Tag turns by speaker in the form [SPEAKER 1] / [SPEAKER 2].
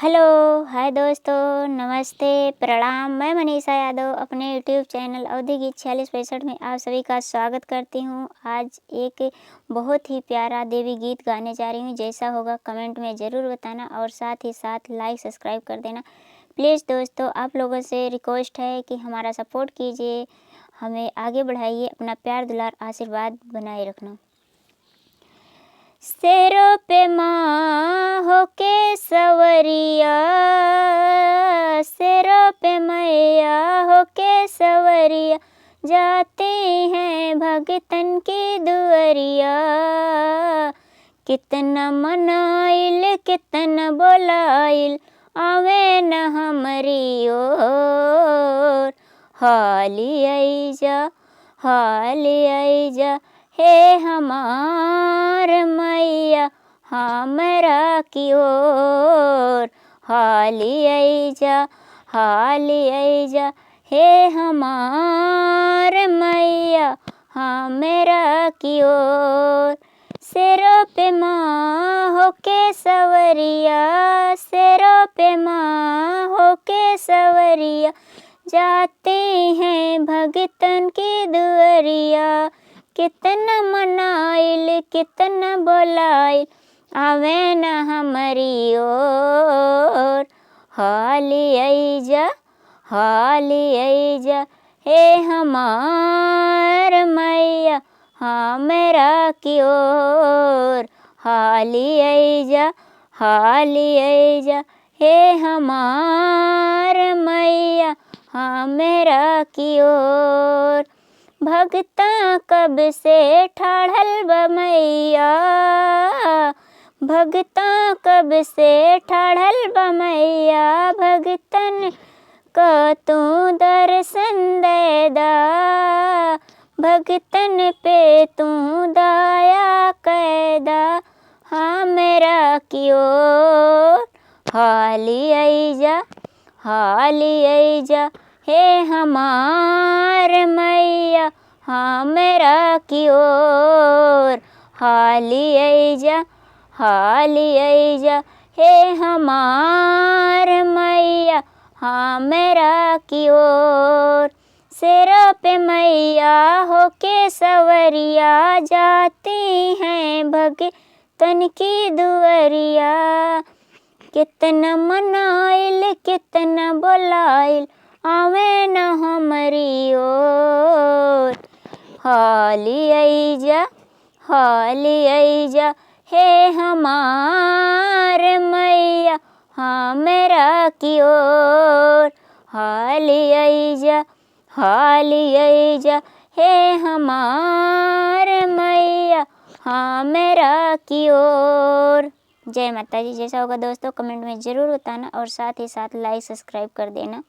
[SPEAKER 1] Hello, हाय दोस्तों, नमस्ते, प्रणाम। मैं मनीषा यादव अपने यूट्यूब चैनल अवधि गीत 4665 में आप सभी का स्वागत करती हूँ। आज एक बहुत ही प्यारा देवी गीत गाने जा रही हूँ। जैसा होगा कमेंट में ज़रूर बताना और साथ ही साथ लाइक सब्सक्राइब कर देना। प्लीज़ दोस्तों, आप लोगों से रिक्वेस्ट है कि हमारा सपोर्ट कीजिए, हमें आगे बढ़ाइए, अपना प्यार दुलार आशीर्वाद बनाए रखना। शेरों पे माँ होके सवरिया, शेरों पे मैया होके सवरिया, जाते हैं भगतन की दुआरिया। कितना मनाइल कितना बोलाइल, आवे न हमरी ओर। हाली आइजा हाली आइजा, हे हमार मैया हमरा की ओर। हाली आइजा हे हमार मैया हमरा की ओर। शेरों पे माँ होके सवरिया, शेरों पे माँ होके सवरिया, जाते हैं भगतन की दुआरिया। कितना मनाइल कितना बोलाइल, आवे न हमरी ओर। हाली आइजा, हे हमार मैया हमरा की ओर। हाली आइजा, हे हमार मैया हमरा की ओर। भगता कब से ठाढ़ल बा मैया, भगता कब से ठाढ़ल बा मैया, भगतन का तू दर्शन दे दा, भगतन पे तू दया कैदा हमरा की ओर। हाली आइजा, हे हमार मैया हमरा की ओर। हाली आइजा, हे हमार मैया हमरा की ओर। शेरों पे मैया होके सवरिया, जाती हैं भगतन की दुआरिया। कितना मनाइल कितना बोलाइल, आवे न हमरी ओर। हाली आइजा, हे हमार मैया हमरा की ओर। हाली आइजा, हे हमार मैया हमरा की ओर। जय माता जी। जैसा होगा दोस्तों कमेंट में ज़रूर बताना और साथ ही साथ लाइक सब्सक्राइब कर देना।